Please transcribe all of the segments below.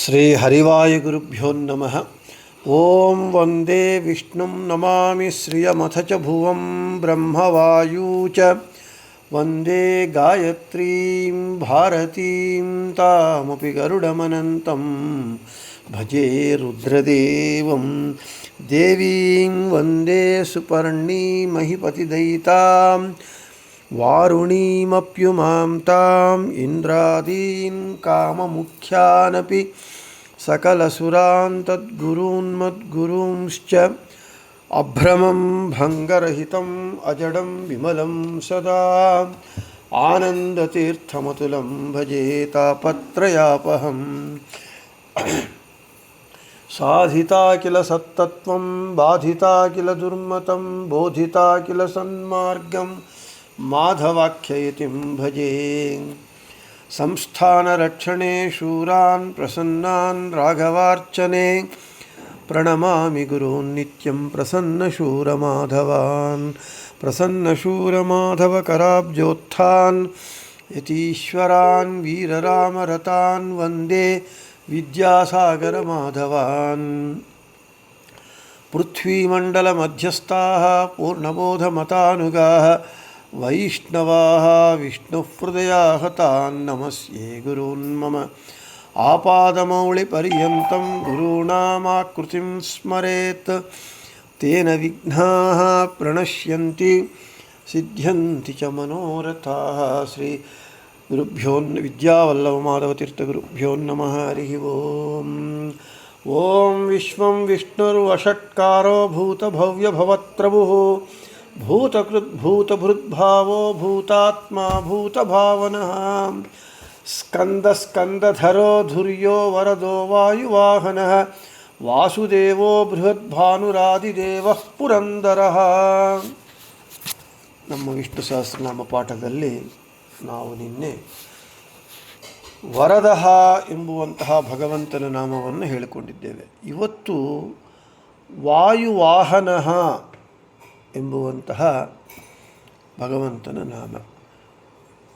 ಶ್ರೀ ಹರಿವಾಯುಗುರುಭ್ಯೋ ನಮಃ. ಓಂ ವಂದೇ ವಿಷ್ಣುಂ ನಮಾಮಿ ಶ್ರಿಯಮಥ ಚ ಭುವಂ ಬ್ರಹ್ಮವಾಯೂ ಚ ವಂದೇ ಗಾಯತ್ರೀಂ ಭಾರತೀಂ ತಾಮಪಿ ಗರುಡಮನಂತಂ ಭಜೆ ರುದ್ರದೇವಂ ದೇವೀಂ ವಂದೇ ಸುಪರ್ಣೀಮಹಿಪತಿದಯಿತಾಂ ವಾರುಣೀಮಪ್ಯುಮಾಂ ತಾಂ ಇಂದ್ರಾದೀನ್ ಕಾಮಮುಖ್ಯಾನಪಿ ಸಕಲಸುರಾನ್ ತದ್ಗುರೂನ್ಮದ್ಗುರೂಂಶ್ಚ ಅಭ್ರಮಂ ಭಂಗರಹಿತಂ ಅಜಡಂ ವಿಮಲಂ ಸದಾ ಆನಂದತೀರ್ಥಮತುಲಂ ಭಜೆ ತಾಪತ್ರಯಾಪಹಂ. ಸಾಧಿತಾ ಕಿಲ ಸತ್ತತ್ವಂ ಬಾಧಿತಾ ಕಿಲ ದುರ್ಮತಂ ಬೋಧಿತಾ ಕಿಲ ಸನ್ಮಾರ್ಗಂ ಮಾಧವಾಖ್ಯಯತಿಂ ಭಜೆ. ಸಂಸ್ಥಾನರಕ್ಷಣೆ ಶೂರಾನ್ ಪ್ರಸನ್ನಾನ್ ರಾಘವಾರ್ಚನೆ ಪ್ರಣಮಾಮಿ ಗುರೂನ್ ನಿತ್ಯಂ ಪ್ರಸನ್ನಶೂರಮಾಧವಾನ್. ಪ್ರಸನ್ನಶೂರಮಾಧವಕರಾಬ್ಜೋತ್ಥಾನ್ ಯತೀಶ್ವರಾನ್ ವೀರರಾಮರತಾನ್ ವಂದೇ ವಿದ್ಯಾಸಾಗರಮಾಧವಾನ್. ಪೃಥ್ವೀಮಂಡಲಮಧ್ಯಸ್ಥಾಃ ಪೂರ್ಣಬೋಧಮತಾನುಗಾಃ ವೈಷ್ಣವಾಃ ವಿಷ್ಣುಹೃದಯಾಃ ತಾನ್ ನಮಸ್ಯೆ ಗುರೂನ್ ಮಮ. ಆಪಾದಮೌಳಿಪರ್ಯಂತಂ ಗುರುಣಾಮಾಕೃತಿಂ ಸ್ಮರೇತ್ ತೇನ ವಿಘ್ನಾಃ ಪ್ರಣಶ್ಯಂತಿ ಸಿದ್ಧ್ಯಂತಿ ಚ ಮನೋರಥಾಃ. ಶ್ರೀ ಗುರುಭ್ಯೋ ವಿದ್ಯಾವಲ್ಲಭಮಾಧವತೀರ್ಥಗುರುಭ್ಯೋ ನಮಃ. ಹರಿ ಓಂ. ಓಂ ವಿಶ್ವಂ ವಿಷ್ಣುರ್ವಷಟ್ಕಾರೋ ಭೂತಭವ್ಯಭವತ್ರಭುಃ ಭೂತಕೃದ್ಭೂತಭೃದ್ಭಾವೋ ಭೂತಾತ್ಮಾ ಭೂತಭಾವನಃ. ಸ್ಕಂದಸ್ಕಂದಧರೋ ಧುರ್ಯೋ ವರದೋ ವಾಯುವಾಹನಃ ವಾಸುದೇವೋ ಬೃಹದ್ಭಾನುರಾದಿದೇವಃ ಪುರಂದರಃ. ನಮ್ಮ ವಿಷ್ಣು ಸಹಸ್ರನಾಮ ಪಾಠದಲ್ಲಿ ನಾವು ನಿನ್ನೆ ವರದಃ ಎಂಬುವಂತಹ ಭಗವಂತನ ನಾಮವನ್ನು ಹೇಳಿಕೊಂಡಿದ್ದೇವೆ. ಇವತ್ತು ವಾಯುವಾಹನಃ ಎಂಬುವಂತಹ ಭಗವಂತನ ನಾಮ.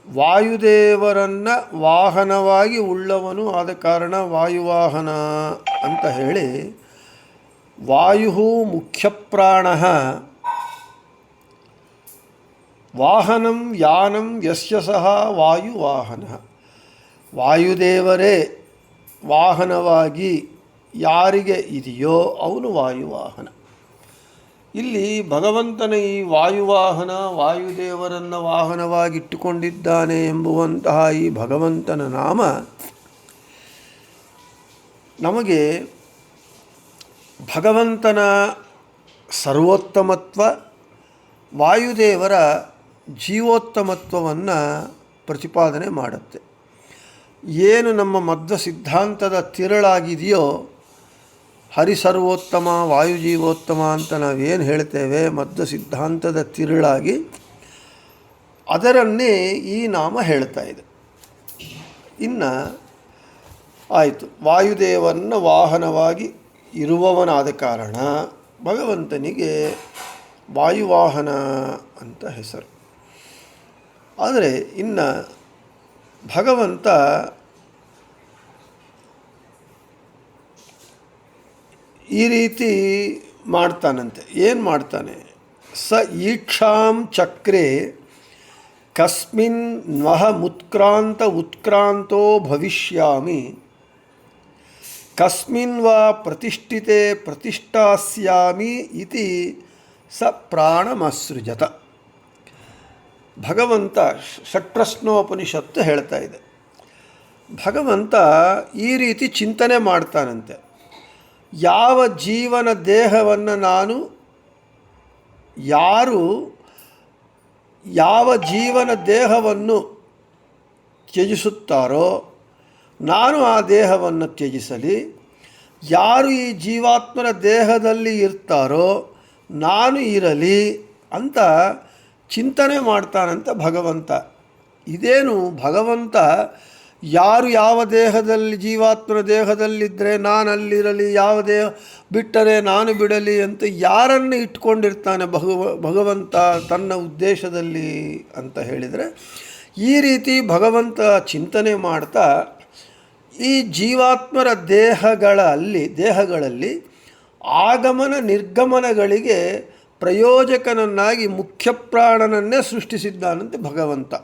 ವಾಯುದೇವರನ್ನು ವಾಹನವಾಗಿ ಉಳ್ಳವನು ಆದ ಕಾರಣ ವಾಯುವಾಹನ ಅಂತ ಹೇಳಿ, ವಾಯು ಮುಖ್ಯಪ್ರಾಣ ವಾಹನಂ ಯಾನಂ ಯಸ್ಯ ಸಹ ವಾಯುವಾಹನ. ವಾಯುದೇವರೇ ವಾಹನವಾಗಿ ಯಾರಿಗೆ ಇದೆಯೋ ಅವನು ವಾಯುವಾಹನ. ಇಲ್ಲಿ ಭಗವಂತನ ಈ ವಾಯುವಾಹನ, ವಾಯುದೇವರನ್ನು ವಾಹನವಾಗಿಟ್ಟುಕೊಂಡಿದ್ದಾನೆ ಎಂಬುವಂತಹ ಈ ಭಗವಂತನ ನಾಮ ನಮಗೆ ಭಗವಂತನ ಸರ್ವೋತ್ತಮತ್ವ, ವಾಯುದೇವರ ಜೀವೋತ್ತಮತ್ವವನ್ನು ಪ್ರತಿಪಾದನೆ ಮಾಡುತ್ತೆ. ಏನು ನಮ್ಮ ಮಧ್ವ ಸಿದ್ಧಾಂತದ ತಿರುಳಾಗಿದೆಯೋ, ಹರಿಸರ್ವೋತ್ತಮ ವಾಯುಜೀವೋತ್ತಮ ಅಂತ ನಾವೇನು ಹೇಳ್ತೇವೆ, ಮಧ್ವ ಸಿದ್ಧಾಂತದ ತಿರುಳಾಗಿ ಅದರನ್ನೇ ಈ ನಾಮ ಹೇಳ್ತಾ ಇದೆ. ಇನ್ನು ಆಯಿತು, ವಾಯುದೇವರನ್ನು ವಾಹನವಾಗಿ ಇರುವವನಾದ ಕಾರಣ ಭಗವಂತನಿಗೆ ವಾಯುವಾಹನ ಅಂತ ಹೆಸರು. ಆದರೆ ಇನ್ನು ಭಗವಂತ ಈ ರೀತಿ ಮಾಡ್ತಾನಂತೆ. ಏನು ಮಾಡ್ತಾನೆ? ಸ ಈಕ್ಷಾಂ ಚಕ್ರೆ ಕಸ್ಮಿನ್ ನಃ ಮುತ್ಕ್ರಾಂತ ಉತ್ಕ್ರಾಂತೋ ಭವಿಷ್ಯಾಮಿ ಕಸ್ಮಿನ್ ವಾ ಪ್ರತಿಷ್ಠಿತೆ ಪ್ರತಿಷ್ಠಾಸ್ಯಾಮಿ ಇತಿ ಸ ಪ್ರಾಣಮಸೃಜತ. ಭಗವಂತ ಷಟ್ಪ್ರಶ್ನೋಪನಿಷತ್ತು ಹೇಳ್ತಾ ಇದೆ. ಭಗವಂತ ಈ ರೀತಿ ಚಿಂತನೆ ಮಾಡ್ತಾನಂತೆ. ಯಾವ ಜೀವನ ದೇಹವನ್ನು ಯಾರು ಯಾವ ಜೀವನ ದೇಹವನ್ನು ತ್ಯಜಿಸುತ್ತಾರೋ ನಾನು ಆ ದೇಹವನ್ನು ತ್ಯಜಿಸಲಿ, ಯಾರು ಈ ಜೀವಾತ್ಮನ ದೇಹದಲ್ಲಿ ಇರ್ತಾರೋ ನಾನು ಇರಲಿ ಅಂತ ಚಿಂತನೆ ಮಾಡ್ತಾನಂತ ಭಗವಂತ. ಇದೇನು ಭಗವಂತ ಯಾರು ಯಾವ ದೇಹದಲ್ಲಿ ಜೀವಾತ್ಮನ ದೇಹದಲ್ಲಿದ್ದರೆ ನಾನು ಅಲ್ಲಿರಲಿ, ಯಾವ ದೇಹ ಬಿಟ್ಟರೆ ನಾನು ಬಿಡಲಿ ಅಂತ ಯಾರನ್ನು ಇಟ್ಕೊಂಡಿರ್ತಾನೆ ಭಗವಂತ ತನ್ನ ಉದ್ದೇಶದಲ್ಲಿ ಅಂತ ಹೇಳಿದರೆ, ಈ ರೀತಿ ಭಗವಂತ ಚಿಂತನೆ ಮಾಡ್ತಾ ಈ ಜೀವಾತ್ಮರ ದೇಹಗಳಲ್ಲಿ ಆಗಮನ ನಿರ್ಗಮನಗಳಿಗೆ ಪ್ರಯೋಜಕನನ್ನಾಗಿ ಮುಖ್ಯ ಪ್ರಾಣನನ್ನೇ ಸೃಷ್ಟಿಸಿದ್ದಾನಂತೆ ಭಗವಂತ.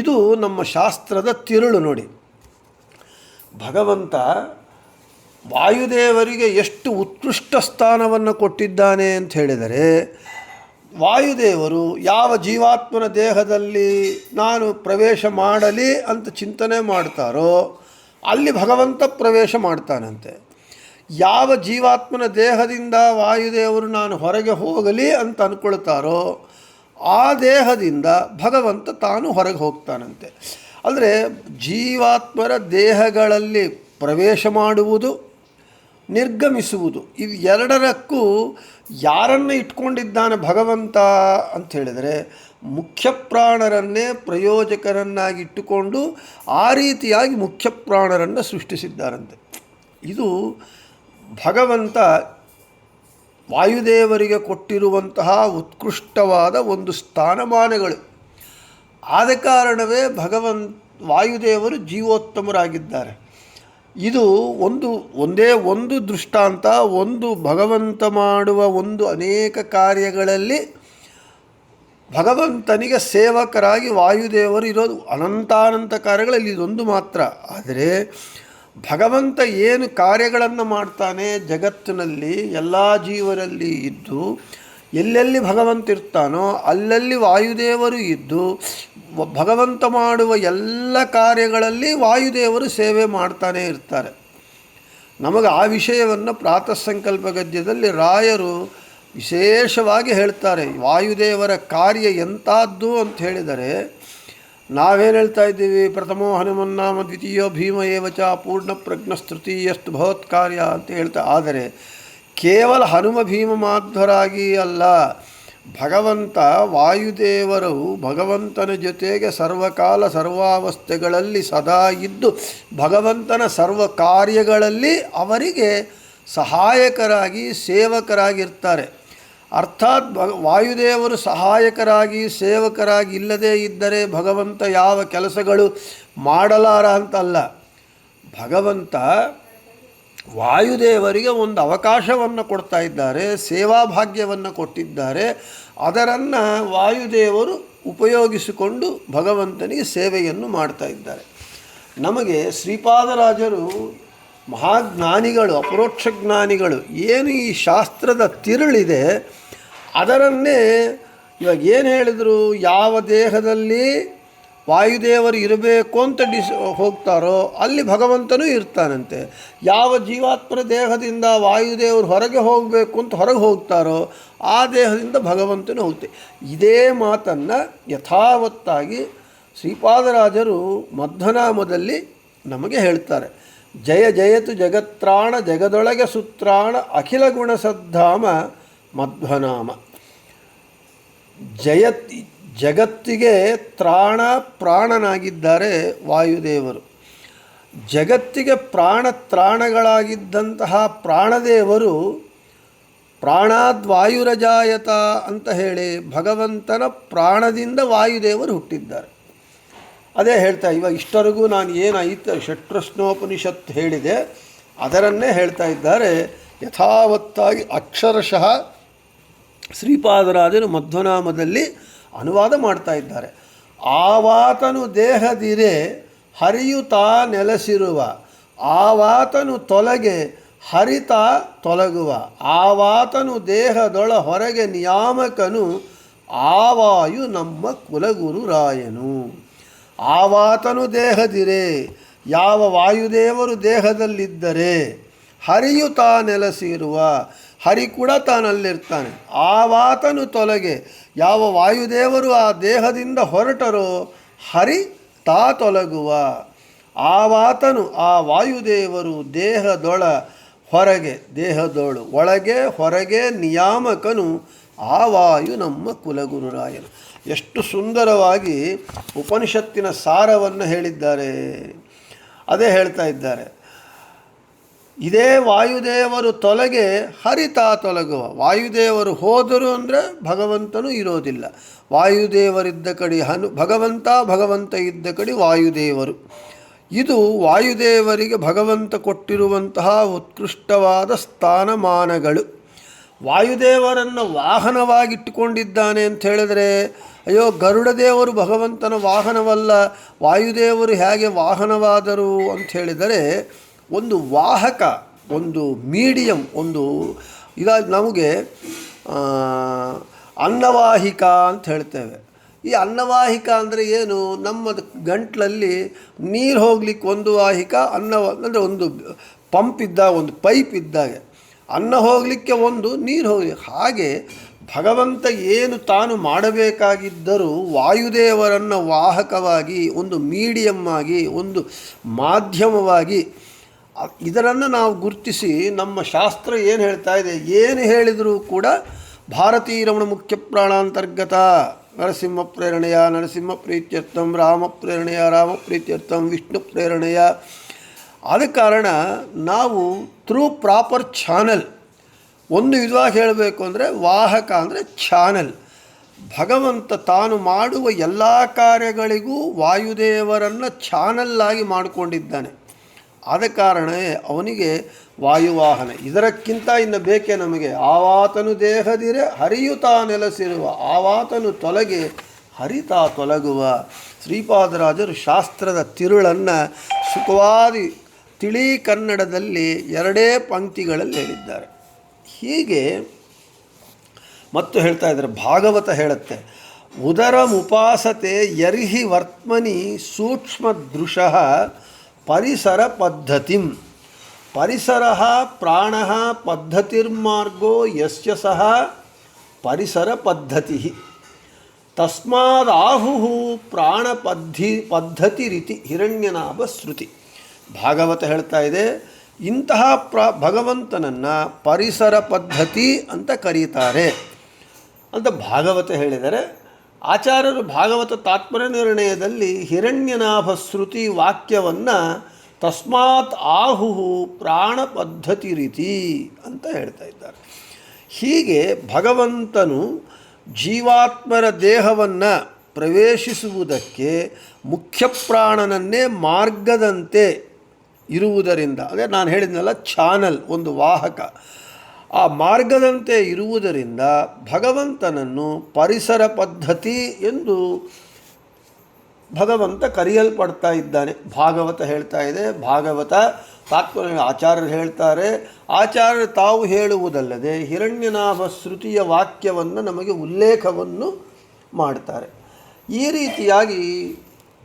ಇದು ನಮ್ಮ ಶಾಸ್ತ್ರದ ತಿರುಳು ನೋಡಿ. ಭಗವಂತ ವಾಯುದೇವರಿಗೆ ಎಷ್ಟು ಉತ್ಕೃಷ್ಟ ಸ್ಥಾನವನ್ನು ಕೊಟ್ಟಿದ್ದಾನೆ ಅಂತ ಹೇಳಿದರೆ, ವಾಯುದೇವರು ಯಾವ ಜೀವಾತ್ಮನ ದೇಹದಲ್ಲಿ ನಾನು ಪ್ರವೇಶ ಮಾಡಲಿ ಅಂತ ಚಿಂತನೆ ಮಾಡ್ತಾರೋ ಅಲ್ಲಿ ಭಗವಂತ ಪ್ರವೇಶ ಮಾಡ್ತಾನಂತೆ. ಯಾವ ಜೀವಾತ್ಮನ ದೇಹದಿಂದ ವಾಯುದೇವರು ನಾನು ಹೊರಗೆ ಹೋಗಲಿ ಅಂತ ಅಂದ್ಕೊಳ್ತಾರೋ ಆ ದೇಹದಿಂದ ಭಗವಂತ ತಾನು ಹೊರಗೆ ಹೋಗ್ತಾನಂತೆ. ಅಂದರೆ ಜೀವಾತ್ಮರ ದೇಹಗಳಲ್ಲಿ ಪ್ರವೇಶ ಮಾಡುವುದು, ನಿರ್ಗಮಿಸುವುದು, ಇವು ಎರಡರಕ್ಕೂ ಯಾರನ್ನು ಇಟ್ಕೊಂಡಿದ್ದಾನೆ ಭಗವಂತ ಅಂತ ಹೇಳಿದರೆ ಮುಖ್ಯ ಪ್ರಾಣರನ್ನೇ ಪ್ರಯೋಜಕರನ್ನಾಗಿ ಇಟ್ಟುಕೊಂಡು ಆ ರೀತಿಯಾಗಿ ಮುಖ್ಯ ಪ್ರಾಣರನ್ನು ಸೃಷ್ಟಿಸಿದ್ದಾರಂತೆ. ಇದು ಭಗವಂತ ವಾಯುದೇವರಿಗೆ ಕೊಟ್ಟಿರುವಂತಹ ಉತ್ಕೃಷ್ಟವಾದ ಒಂದು ಸ್ಥಾನಮಾನಗಳು. ಆದ ಕಾರಣವೇ ವಾಯುದೇವರು ಜೀವೋತ್ತಮರಾಗಿದ್ದಾರೆ. ಇದು ಒಂದೇ ಒಂದು ದೃಷ್ಟಾಂತ. ಒಂದು ಭಗವಂತ ಮಾಡುವ ಅನೇಕ ಕಾರ್ಯಗಳಲ್ಲಿ ಭಗವಂತನಿಗೆ ಸೇವಕರಾಗಿ ವಾಯುದೇವರು ಇರೋದು ಅನಂತಾನಂತ ಕಾರ್ಯಗಳಲ್ಲಿ ಇದೊಂದು ಮಾತ್ರ. ಆದರೆ ಭಗವಂತ ಏನು ಕಾರ್ಯಗಳನ್ನು ಮಾಡ್ತಾನೆ ಜಗತ್ತಿನಲ್ಲಿ ಎಲ್ಲ ಜೀವರಲ್ಲಿ ಇದ್ದು, ಎಲ್ಲೆಲ್ಲಿ ಭಗವಂತ ಇರ್ತಾನೋ ಅಲ್ಲಲ್ಲಿ ವಾಯುದೇವರು ಇದ್ದು ಭಗವಂತ ಮಾಡುವ ಎಲ್ಲ ಕಾರ್ಯಗಳಲ್ಲಿ ವಾಯುದೇವರು ಸೇವೆ ಮಾಡ್ತಾನೇ ಇರ್ತಾರೆ. ನಮಗೆ ಆ ವಿಷಯವನ್ನು ಪ್ರಾತಃ ಸಂಕಲ್ಪ ಗದ್ಯದಲ್ಲಿ ರಾಯರು ವಿಶೇಷವಾಗಿ ಹೇಳ್ತಾರೆ. ವಾಯುದೇವರ ಕಾರ್ಯ ಎಂಥದ್ದು ಅಂತ ಹೇಳಿದರೆ ನಾವೇನು ಹೇಳ್ತಾ ಇದ್ದೀವಿ, ಪ್ರಥಮೋ ಹನುಮನ್ನಾಮ ದ್ವಿತೀಯೋ ಭೀಮ ಏವಚ ಪೂರ್ಣ ಪ್ರಜ್ಞಸ್ತೃತೀಯಸ್ತು ಭವತ್ ಕಾರ್ಯ ಅಂತ ಹೇಳ್ತಾ. ಆದರೆ ಕೇವಲ ಹನುಮ ಭೀಮ ಮಾಧ್ವರಾಗಿ ಅಲ್ಲ, ಭಗವಂತ ವಾಯುದೇವರು ಭಗವಂತನ ಜೊತೆಗೆ ಸರ್ವಕಾಲ ಸರ್ವಾವಸ್ಥೆಗಳಲ್ಲಿ ಸದಾ ಇದ್ದು ಭಗವಂತನ ಸರ್ವ ಕಾರ್ಯಗಳಲ್ಲಿ ಅವರಿಗೆ ಸಹಾಯಕರಾಗಿ ಸೇವಕರಾಗಿರ್ತಾರೆ. ಅರ್ಥಾತ್ ವಾಯುದೇವರು ಸಹಾಯಕರಾಗಿ ಸೇವಕರಾಗಿ ಇಲ್ಲದೇ ಇದ್ದರೆ ಭಗವಂತ ಯಾವ ಕೆಲಸಗಳು ಮಾಡಲಾರ ಅಂತಲ್ಲ. ಭಗವಂತ ವಾಯುದೇವರಿಗೆ ಒಂದು ಅವಕಾಶವನ್ನು ಕೊಡ್ತಾ ಇದ್ದಾರೆ, ಸೇವಾಭಾಗ್ಯವನ್ನು ಕೊಟ್ಟಿದ್ದಾರೆ. ಅದನ್ನು ವಾಯುದೇವರು ಉಪಯೋಗಿಸಿಕೊಂಡು ಭಗವಂತನಿಗೆ ಸೇವೆಯನ್ನು ಮಾಡ್ತಾ ಇದ್ದಾರೆ. ನಮಗೆ ಶ್ರೀಪಾದರಾಜರು ಮಹಾಜ್ಞಾನಿಗಳು, ಅಪರೋಕ್ಷ ಜ್ಞಾನಿಗಳು, ಏನು ಈ ಶಾಸ್ತ್ರದ ತಿರುಳಿದೆ ಅದರನ್ನೇ ಇವಾಗ ಏನು ಹೇಳಿದರು, ಯಾವ ದೇಹದಲ್ಲಿ ವಾಯುದೇವರು ಇರಬೇಕು ಅಂತ ಹೋಗ್ತಾರೋ ಅಲ್ಲಿ ಭಗವಂತನೂ ಇರ್ತಾನಂತೆ. ಯಾವ ಜೀವಾತ್ಮರ ದೇಹದಿಂದ ವಾಯುದೇವರು ಹೊರಗೆ ಹೋಗಬೇಕು ಅಂತ ಹೊರಗೆ ಹೋಗ್ತಾರೋ ಆ ದೇಹದಿಂದ ಭಗವಂತನೂ ಹೋಗ್ತಾರೆ. ಇದೇ ಮಾತನ್ನು ಯಥಾವತ್ತಾಗಿ ಶ್ರೀಪಾದರಾಜರು ಮಧ್ವನಾಮದಲ್ಲಿ ನಮಗೆ ಹೇಳ್ತಾರೆ. ಜಯ ಜಯತು ಜಗತ್ರಾಣ ಜಗದೊಳಗೆ ಸುತ್ರಾಣ ಅಖಿಲ ಗುಣಸದ್ಧಾಮ ಮಧ್ವನಾಮ. ಜಗತ್ತಿಗೆ ಪ್ರಾಣನಾಗಿದ್ದಾರೆ ವಾಯುದೇವರು. ಜಗತ್ತಿಗೆ ತ್ರಾಣಗಳಾಗಿದ್ದಂತಹ ಪ್ರಾಣದೇವರು ಪ್ರಾಣಾದ್ವಾಯುರಜಾಯತ ಅಂತ ಹೇಳಿ ಭಗವಂತನ ಪ್ರಾಣದಿಂದ ವಾಯುದೇವರು ಹುಟ್ಟಿದ್ದಾರೆ. ಅದೇ ಹೇಳ್ತಾ ಇವಾಗ ಇಷ್ಟವರೆಗೂ ನಾನು ಏನಾಯಿತು ಷಟ್ಪ್ರಶ್ನೋಪನಿಷತ್ ಹೇಳಿದೆ ಅದರನ್ನೇ ಹೇಳ್ತಾ ಇದ್ದಾರೆ. ಯಥಾವತ್ತಾಗಿ ಅಕ್ಷರಶಃ ಶ್ರೀಪಾದರಾಜರು ಮಧ್ವನಾಮದಲ್ಲಿ ಅನುವಾದ ಮಾಡ್ತಾ ಇದ್ದಾರೆ. ಆವಾತನು ದೇಹದಿರೆ ಹರಿಯುತ್ತಾ ನೆಲೆಸಿರುವ, ಆವಾತನು ತೊಲಗೆ ಹರಿತಾ ತೊಲಗುವ, ಆವಾತನು ದೇಹದೊಳ ಹೊರಗೆ ನಿಯಾಮಕನು, ಆವಾಯು ನಮ್ಮ ಕುಲಗುರು ರಾಯನು. ಆವಾತನು ದೇಹದಿರೆ, ಯಾವ ವಾಯುದೇವರು ದೇಹದಲ್ಲಿದ್ದರೆ ಹರಿಯುತ್ತಾ ನೆಲೆಸಿರುವ, ಹರಿ ಕೂಡ ತಾನಲ್ಲಿರ್ತಾನೆ. ಆವಾತನು ತೊಲಗೆ, ಯಾವ ವಾಯುದೇವರು ಆ ದೇಹದಿಂದ ಹೊರಟರೋ ಹರಿ ತಾ ತೊಲಗುವ. ಆವಾತನು ಆ ವಾಯುದೇವರು ದೇಹದೊಳ ಹೊರಗೆ, ದೇಹದೋಳು ಒಳಗೆ ಹೊರಗೆ ನಿಯಾಮಕನು, ಆ ವಾಯು ನಮ್ಮ ಕುಲಗುರುರಾಯನು. ಎಷ್ಟು ಸುಂದರವಾಗಿ ಉಪನಿಷತ್ತಿನ ಸಾರವನ್ನು ಹೇಳಿದ್ದಾರೆ. ಅದೇ ಹೇಳ್ತಾ ಇದ್ದಾರೆ, ಇದೇ ವಾಯುದೇವರು ತೊಲಗೆ ಹರಿತಾ ತೊಲಗುವ. ವಾಯುದೇವರು ಹೋದರು ಅಂದರೆ ಭಗವಂತನು ಇರೋದಿಲ್ಲ. ವಾಯುದೇವರಿದ್ದ ಕಡೆ ಭಗವಂತ ಇದ್ದ ಕಡೆ ವಾಯುದೇವರು. ಇದು ವಾಯುದೇವರಿಗೆ ಭಗವಂತ ಕೊಟ್ಟಿರುವಂತಹ ಉತ್ಕೃಷ್ಟವಾದ ಸ್ಥಾನಮಾನಗಳು. ವಾಯುದೇವರನ್ನು ವಾಹನವಾಗಿಟ್ಟುಕೊಂಡಿದ್ದಾನೆ ಅಂತ ಹೇಳಿದರೆ, ಅಯ್ಯೋ ಗರುಡದೇವರು ಭಗವಂತನ ವಾಹನವಲ್ಲ, ವಾಯುದೇವರು ಹೇಗೆ ವಾಹನವಾದರು ಅಂತ ಹೇಳಿದರೆ, ಒಂದು ವಾಹಕ, ಒಂದು ಮೀಡಿಯಮ್, ಒಂದು ನಮಗೆ ಅನ್ನವಾಹಿಕ ಅಂತ ಹೇಳ್ತೇವೆ. ಈ ಅನ್ನವಾಹಿಕ ಅಂದರೆ ಏನು? ನಮ್ಮ ಗಂಟ್ಲಲ್ಲಿ ನೀರು ಹೋಗ್ಲಿಕ್ಕೆ ಒಂದು ವಾಹಿಕ, ಅಂದರೆ ಒಂದು ಪಂಪ್ ಇದ್ದಾಗ, ಒಂದು ಪೈಪ್ ಇದ್ದಾಗ, ಅನ್ನ ಹೋಗಲಿಕ್ಕೆ ಒಂದು, ನೀರು ಹೋಗಲಿಕ್ಕೆ. ಹಾಗೆ ಭಗವಂತ ಏನು ತಾನು ಮಾಡಬೇಕಾಗಿದ್ದರೂ ವಾಯುದೇವರನ್ನು ವಾಹಕವಾಗಿ, ಒಂದು ಮೀಡಿಯಮ್ ಆಗಿ, ಒಂದು ಮಾಧ್ಯಮವಾಗಿ ಇದರನ್ನು ನಾವು ಗುರುತಿಸಿ ನಮ್ಮ ಶಾಸ್ತ್ರ ಏನು ಹೇಳ್ತಾ ಇದೆ, ಏನು ಹೇಳಿದರೂ ಕೂಡ ಭಾರತೀಯ ರಮಣ ಮುಖ್ಯ ಪ್ರಾಣಾಂತರ್ಗತ ನರಸಿಂಹ ಪ್ರೇರಣೆಯ ನರಸಿಂಹ ಪ್ರೀತ್ಯರ್ಥಂ, ರಾಮ ಪ್ರೇರಣೆಯ ರಾಮ ಪ್ರೀತ್ಯರ್ಥಂ, ವಿಷ್ಣು ಪ್ರೇರಣೆಯ. ಆದ ಕಾರಣ ನಾವು ಥ್ರೂ ಪ್ರಾಪರ್ ಚಾನಲ್, ಒಂದು ವಿಧವಾಗಿ ಹೇಳಬೇಕು ಅಂದರೆ ವಾಹಕ ಅಂದರೆ ಚಾನಲ್. ಭಗವಂತ ತಾನು ಮಾಡುವ ಎಲ್ಲ ಕಾರ್ಯಗಳಿಗೂ ವಾಯುದೇವರನ್ನು ಚಾನಲ್ಲಾಗಿ ಮಾಡಿಕೊಂಡಿದ್ದಾನೆ. ಆದ ಕಾರಣ ಅವನಿಗೆ ವಾಯುವಾಹನ. ಇದಕ್ಕಿಂತ ಇನ್ನು ಬೇಕೇ ನಮಗೆ? ಆವಾತನು ದೇಹದಿರೆ ಹರಿಯುತ್ತಾ ನೆಲೆಸಿರುವ, ಆವಾತನು ತೊಲಗೆ ಹರಿತಾ ತೊಲಗುವ. ಶ್ರೀಪಾದರಾಜರು ಶಾಸ್ತ್ರದ ತಿರುಳನ್ನು ಸುಖವಾದಿ ತಿಳಿ ಕನ್ನಡದಲ್ಲಿ 2 ಪಂಕ್ತಿಗಳಲ್ಲಿ ಹೇಳಿದ್ದಾರೆ. ಹೀಗೆ ಮತ್ತು ಹೇಳ್ತಾ ಇದ್ದಾರೆ, ಭಾಗವತ ಹೇಳುತ್ತೆ, ಉದರಮುಪಾಸತೆ ಯರ್ಹಿ ವರ್ತಮನಿ ಸೂಕ್ಷ್ಮದೃಶಃ ಪರಿಸರ ಪದ್ಧತಿಂ. ಪರಿಸರ ಪ್ರಾಣ ಪದ್ಧತಿರ್ಮಾರ್ಗೋ ಯಸ್ಯ ಸಹ ಪರಿಸರ ಪದ್ಧತಿ ತಸ್ಮಾದಾಹು ಪ್ರಾಣ ಪದ್ಧತಿರಿತಿ ಹಿರಣ್ಯನಾಭ ಶ್ರುತಿ. ಭಾಗವತ ಹೇಳ್ತಾ ಇದೆ, ಇಂತಹ ಭಗವಂತನನ್ನು ಪರಿಸರ ಪದ್ಧತಿ ಅಂತ ಕರೀತಾರೆ ಅಂತ ಭಾಗವತ ಹೇಳಿದರೆ, ಆಚಾರ್ಯರು ಭಾಗವತ ತಾತ್ಪರ್ಯ ನಿರ್ಣಯದಲ್ಲಿ ಹಿರಣ್ಯನಾಭ ಶ್ರುತಿ ವಾಕ್ಯವನ್ನು ತಸ್ಮಾತ್ ಆಹುಹು ಪ್ರಾಣ ಪದ್ಧತಿ ರೀತಿ ಅಂತ ಹೇಳ್ತಾ ಇದ್ದಾರೆ. ಹೀಗೆ ಭಗವಂತನು ಜೀವಾತ್ಮರ ದೇಹವನ್ನು ಪ್ರವೇಶಿಸುವುದಕ್ಕೆ ಮುಖ್ಯ ಪ್ರಾಣನನ್ನೇ ಮಾರ್ಗದಂತೆ ಇರುವುದರಿಂದ, ಅದೇ ನಾನು ಹೇಳಿದ್ನಲ್ಲ ಚಾನಲ್, ಒಂದು ವಾಹಕ, ಆ ಮಾರ್ಗದಂತೆ ಇರುವುದರಿಂದ ಭಗವಂತನನ್ನು ಪರಿಸರ ಪದ್ಧತಿ ಎಂದು ಭಗವಂತ ಕರೆಯಲ್ಪಡ್ತಾ ಇದ್ದಾನೆ. ಭಾಗವತ ಹೇಳ್ತಾ ಇದೆ. ಭಾಗವತ ತಾತ್ಪರ್ಯ ಆಚಾರ್ಯರು ಹೇಳ್ತಾರೆ. ಆಚಾರ್ಯರು ತಾವು ಹೇಳುವುದಲ್ಲದೆ ಹಿರಣ್ಯನಾಭ ಶ್ರುತಿಯ ವಾಕ್ಯವನ್ನು ನಮಗೆ ಉಲ್ಲೇಖವನ್ನು ಮಾಡ್ತಾರೆ. ಈ ರೀತಿಯಾಗಿ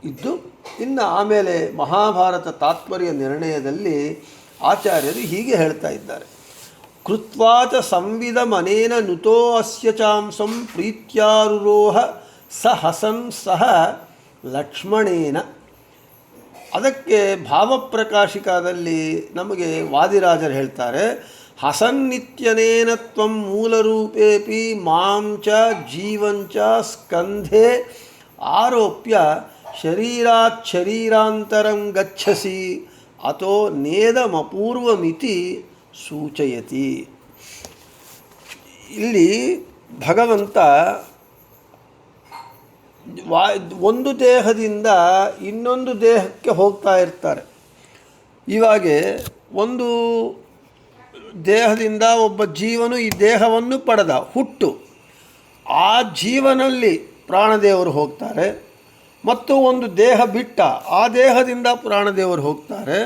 ಇದ್ದು ಇನ್ನು ಆಮೇಲೆ ಮಹಾಭಾರತ ತಾತ್ಪರ್ಯ ನಿರ್ಣಯದಲ್ಲಿ ಆಚಾರ್ಯರು ಹೀಗೆ ಹೇಳ್ತಾ ಇದ್ದಾರೆ, ಕೃತ್ವಾಚ ಸಂವಿಧಮನೇನ ನುತೋ ಅಸ್ಯ ಚಾಂಸಂ ಪ್ರೀತ್ಯಾರುರೋಹ ಸ ಹಸನ್ ಸಹ ಲಕ್ಷ್ಮಣೇನ. ಅದಕ್ಕೆ ಭಾವಪ್ರಕಾಶಿಕಾದಲ್ಲಿ ನಮಗೆ ವಾದಿರಾಜರು ಹೇಳ್ತಾರೆ, ಹಸನ್ನಿತ್ಯನೇನ ತ್ವಂ ಮೂಲರೂಪೇಪಿ ಮಾಂಚ ಜೀವಂಚ ಸ್ಕಂಧೆ ಆರೋಪ್ಯ ಶರೀರಾತ್ ಶರೀರಾಂತರಂ ಗಚ್ಚಸಿ ಅಥೋ ನೇದಮಪೂರ್ವಮಿತಿ ಸೂಚಯತಿ. ಇಲ್ಲಿ ಭಗವಂತ ಒಂದು ದೇಹದಿಂದ ಇನ್ನೊಂದು ದೇಹಕ್ಕೆ ಹೋಗ್ತಾ ಇರ್ತಾರೆ. ಇವಾಗ ಒಂದು ದೇಹದಿಂದ ಒಬ್ಬ ಜೀವನು ಈ ದೇಹವನ್ನು ಪಡೆದ ಹುಟ್ಟು, ಆ ಜೀವನಲ್ಲಿ ಪ್ರಾಣದೇವರು ಹೋಗ್ತಾರೆ. ಮತ್ತು ಒಂದು ದೇಹ ಬಿಟ್ಟ, ಆ ದೇಹದಿಂದ ಪ್ರಾಣದೇವರು ಹೋಗ್ತಾರೆ.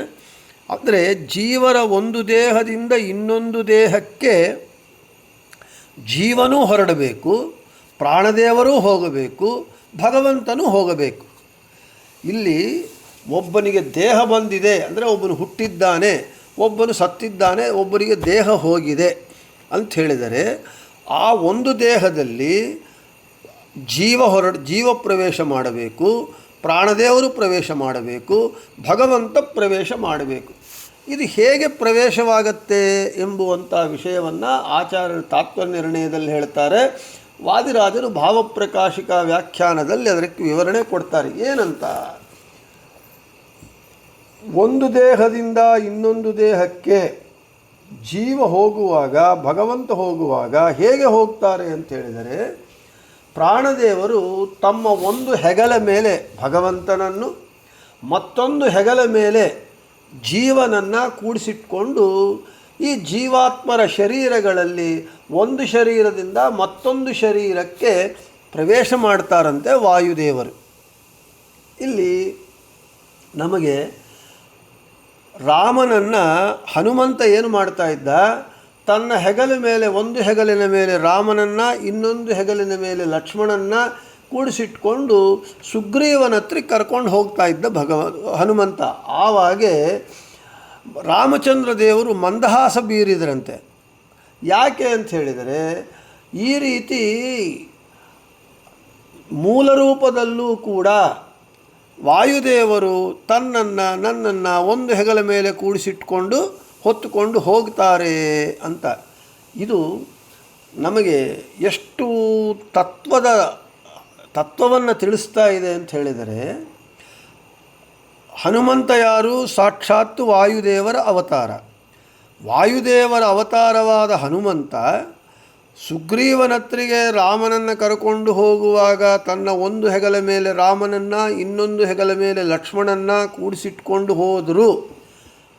ಅಂದರೆ ಜೀವರ ಒಂದು ದೇಹದಿಂದ ಇನ್ನೊಂದು ದೇಹಕ್ಕೆ ಜೀವನೂ ಹೊರಡಬೇಕು, ಪ್ರಾಣದೇವರೂ ಹೋಗಬೇಕು, ಭಗವಂತನೂ ಹೋಗಬೇಕು. ಇಲ್ಲಿ ಒಬ್ಬನಿಗೆ ದೇಹ ಬಂದಿದೆ ಅಂದರೆ ಒಬ್ಬನು ಹುಟ್ಟಿದ್ದಾನೆ, ಒಬ್ಬನು ಸತ್ತಿದ್ದಾನೆ, ಒಬ್ಬನಿಗೆ ದೇಹ ಹೋಗಿದೆ ಅಂತ ಹೇಳಿದರೆ ಆ ಒಂದು ದೇಹದಲ್ಲಿ ಜೀವ ಪ್ರವೇಶ ಮಾಡಬೇಕು, ಪ್ರಾಣದೇವರು ಪ್ರವೇಶ ಮಾಡಬೇಕು, ಭಗವಂತ ಪ್ರವೇಶ ಮಾಡಬೇಕು. ಇದು ಹೇಗೆ ಪ್ರವೇಶವಾಗತ್ತೆ ಎಂಬುವಂಥ ವಿಷಯವನ್ನು ಆಚಾರ್ಯರು ತಾತ್ಪರ್ಯ ನಿರ್ಣಯದಲ್ಲಿ ಹೇಳ್ತಾರೆ. ವಾದಿರಾಜರು ಭಾವಪ್ರಕಾಶಿಕ ವ್ಯಾಖ್ಯಾನದಲ್ಲಿ ಅದಕ್ಕೆ ವಿವರಣೆ ಕೊಡ್ತಾರೆ. ಏನಂತ, ಒಂದು ದೇಹದಿಂದ ಇನ್ನೊಂದು ದೇಹಕ್ಕೆ ಜೀವ ಹೋಗುವಾಗ, ಭಗವಂತ ಹೋಗುವಾಗ ಹೇಗೆ ಹೋಗ್ತಾರೆ ಅಂತ ಹೇಳಿದರೆ, ಪ್ರಾಣದೇವರು ತಮ್ಮ ಒಂದು ಹೆಗಲ ಮೇಲೆ ಭಗವಂತನನ್ನು, ಮತ್ತೊಂದು ಹೆಗಲ ಮೇಲೆ ಜೀವನನ್ನು ಕೂಡಿಸಿಟ್ಕೊಂಡು ಈ ಜೀವಾತ್ಮರ ಶರೀರಗಳಲ್ಲಿ ಒಂದು ಶರೀರದಿಂದ ಮತ್ತೊಂದು ಶರೀರಕ್ಕೆ ಪ್ರವೇಶ ಮಾಡ್ತಾರಂತೆ ವಾಯುದೇವರು. ಇಲ್ಲಿ ನಮಗೆ ರಾಮನನ್ನು ಹನುಮಂತ ಏನು ಮಾಡ್ತಾ ಇದ್ದ, ತನ್ನ ಹೆಗಲ ಮೇಲೆ ಒಂದು ಹೆಗಲಿನ ಮೇಲೆ ರಾಮನನ್ನು, ಇನ್ನೊಂದು ಹೆಗಲಿನ ಮೇಲೆ ಲಕ್ಷ್ಮಣನ್ನ ಕೂಡಿಸಿಟ್ಕೊಂಡು ಸುಗ್ರೀವನ ಹತ್ರ ಕರ್ಕೊಂಡು ಹೋಗ್ತಾ ಇದ್ದ ಹನುಮಂತ. ಆವಾಗೆ ರಾಮಚಂದ್ರ ದೇವರು ಮಂದಹಾಸ ಬೀರಿದರಂತೆ. ಯಾಕೆ ಅಂತ ಹೇಳಿದರೆ, ಈ ರೀತಿ ಮೂಲ ರೂಪದಲ್ಲೂ ಕೂಡ ವಾಯುದೇವರು ನನ್ನನ್ನು ಒಂದು ಹೆಗಲ ಮೇಲೆ ಕೂಡಿಸಿಟ್ಕೊಂಡು ಹೊತ್ತುಕೊಂಡು ಹೋಗ್ತಾರೆ ಅಂತ. ಇದು ನಮಗೆ ಎಷ್ಟು ತತ್ವವನ್ನು ತಿಳಿಸ್ತಾ ಇದೆ ಅಂತ ಹೇಳಿದರೆ, ಹನುಮಂತ ಯಾರು? ಸಾಕ್ಷಾತ್ತು ವಾಯುದೇವರ ಅವತಾರ. ವಾಯುದೇವರ ಅವತಾರವಾದ ಹನುಮಂತ ಸುಗ್ರೀವನತ್ರಿಗೆ ರಾಮನನ್ನು ಕರ್ಕೊಂಡು ಹೋಗುವಾಗ ತನ್ನ ಒಂದು ಹೆಗಲ ಮೇಲೆ ರಾಮನನ್ನು, ಇನ್ನೊಂದು ಹೆಗಲ ಮೇಲೆ ಲಕ್ಷ್ಮಣನ್ನ ಕೂಡಿಸಿಟ್ಕೊಂಡು ಹೋದರು